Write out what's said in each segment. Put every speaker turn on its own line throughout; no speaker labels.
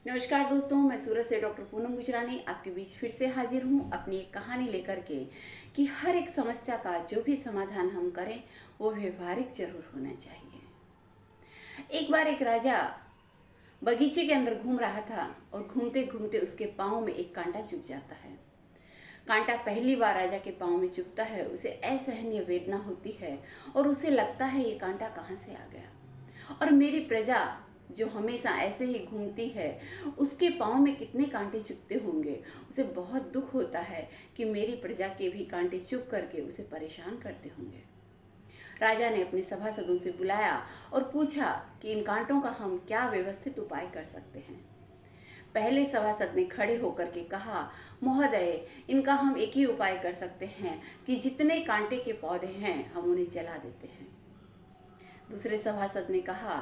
नमस्कार दोस्तों, मैं सूरत से डॉक्टर पूनम गुजरानी आपके बीच फिर से हाजिर हूँ अपनी एक कहानी लेकर के कि हर एक समस्या का जो भी समाधान हम करें वो व्यवहारिक जरूर होना चाहिए। एक बार एक राजा बगीचे के अंदर घूम रहा था और घूमते घूमते उसके पाँव में एक कांटा चुभ जाता है। कांटा पहली बार राजा के पाँव में चुभता है, उसे असहनीय वेदना होती है और उसे लगता है ये कांटा कहाँ से आ गया और मेरी प्रजा जो हमेशा ऐसे ही घूमती है उसके पाँव में कितने कांटे चुभते होंगे। उसे बहुत दुख होता है कि मेरी प्रजा के भी कांटे चुभ करके उसे परेशान करते होंगे। राजा ने अपने सभासदों से बुलाया और पूछा कि इन कांटों का हम क्या व्यवस्थित उपाय कर सकते हैं। पहले सभासद ने खड़े होकर के कहा, महोदय, इनका हम एक ही उपाय कर सकते हैं कि जितने कांटे के पौधे हैं हम उन्हें जला देते हैं। दूसरे सभासद ने कहा,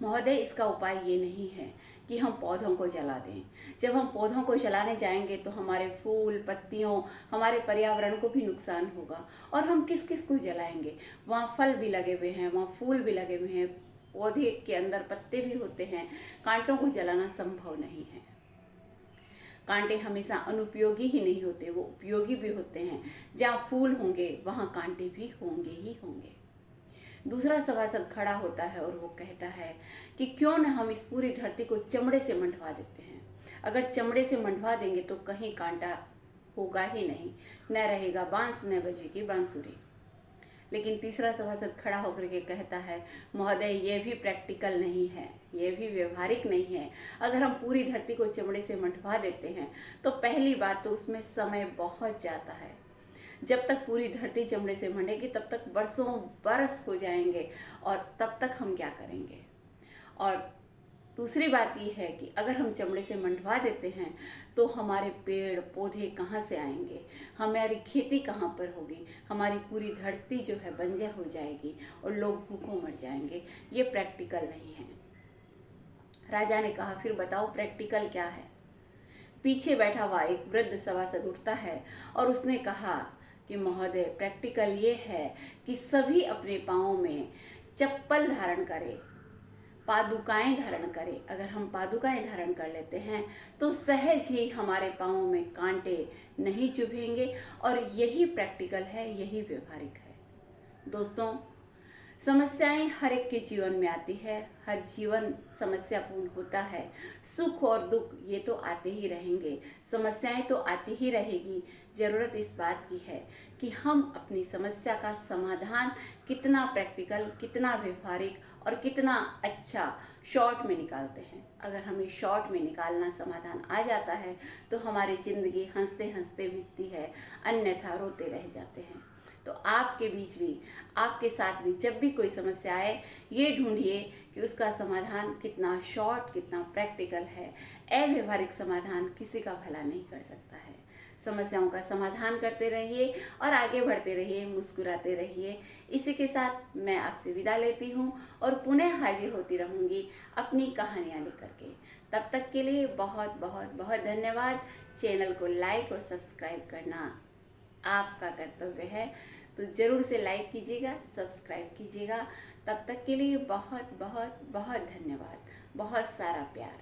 महोदय, इसका उपाय ये नहीं है कि हम पौधों को जला दें। जब हम पौधों को जलाने जाएंगे तो हमारे फूल पत्तियों, हमारे पर्यावरण को भी नुकसान होगा और हम किस किस को जलाएंगे। वहाँ फल भी लगे हुए हैं, वहाँ फूल भी लगे हुए हैं, पौधे के अंदर पत्ते भी होते हैं। कांटों को जलाना संभव नहीं है। कांटे हमेशा अनुपयोगी ही नहीं होते, वो उपयोगी भी होते हैं। जहाँ फूल होंगे वहाँ कांटे भी होंगे ही होंगे। दूसरा सभासद खड़ा होता है और वो कहता है कि क्यों न हम इस पूरी धरती को चमड़े से मंडवा देते हैं। अगर चमड़े से मंडवा देंगे तो कहीं कांटा होगा ही नहीं, न रहेगा बांस न बजेगी बांसुरी। लेकिन तीसरा सभासद खड़ा होकर के कहता है, महोदय, ये भी प्रैक्टिकल नहीं है, ये भी व्यवहारिक नहीं है। अगर हम पूरी धरती को चमड़े से मंडवा देते हैं तो पहली बात तो उसमें समय बहुत जाता है। जब तक पूरी धरती चमड़े से मंडेगी तब तक बरसों बरस हो जाएंगे और तब तक हम क्या करेंगे। और दूसरी बात यह है कि अगर हम चमड़े से मंडवा देते हैं तो हमारे पेड़ पौधे कहाँ से आएंगे, हमारी खेती कहाँ पर होगी, हमारी पूरी धरती जो है बंजर हो जाएगी और लोग भूखों मर जाएंगे। ये प्रैक्टिकल नहीं है। राजा ने कहा, फिर बताओ प्रैक्टिकल क्या है। पीछे बैठा हुआ एक वृद्ध सभासद उठता है और उसने कहा कि महोदय, प्रैक्टिकल ये है कि सभी अपने पाँव में चप्पल धारण करें, पादुकाएं धारण करें। अगर हम पादुकाएं धारण कर लेते हैं तो सहज ही हमारे पाँव में कांटे नहीं चुभेंगे और यही प्रैक्टिकल है, यही व्यवहारिक है। दोस्तों, समस्याएं हर एक के जीवन में आती है, हर जीवन समस्यापूर्ण होता है। सुख और दुख ये तो आते ही रहेंगे, समस्याएं तो आती ही रहेगी। ज़रूरत इस बात की है कि हम अपनी समस्या का समाधान कितना प्रैक्टिकल, कितना व्यवहारिक और कितना अच्छा शॉर्ट में निकालते हैं। अगर हमें शॉर्ट में निकालना समाधान आ जाता है तो हमारी ज़िंदगी हंसते हंसते बीतती है, अन्यथा रोते रह जाते हैं। तो आपके बीच भी, आपके साथ भी जब भी कोई समस्या आए, ये ढूंढिए कि उसका समाधान कितना शॉर्ट, कितना प्रैक्टिकल है। अव्यवहारिक समाधान किसी का भला नहीं कर सकता है। समस्याओं का समाधान करते रहिए और आगे बढ़ते रहिए, मुस्कुराते रहिए। इसी के साथ मैं आपसे विदा लेती हूँ और पुनः हाजिर होती रहूँगी अपनी कहानियाँ लेकर के। तब तक के लिए बहुत बहुत बहुत धन्यवाद। चैनल को लाइक और सब्सक्राइब करना आपका कर्तव्य है, तो ज़रूर से लाइक कीजिएगा, सब्सक्राइब कीजिएगा। तब तक के लिए बहुत बहुत बहुत धन्यवाद, बहुत सारा प्यार।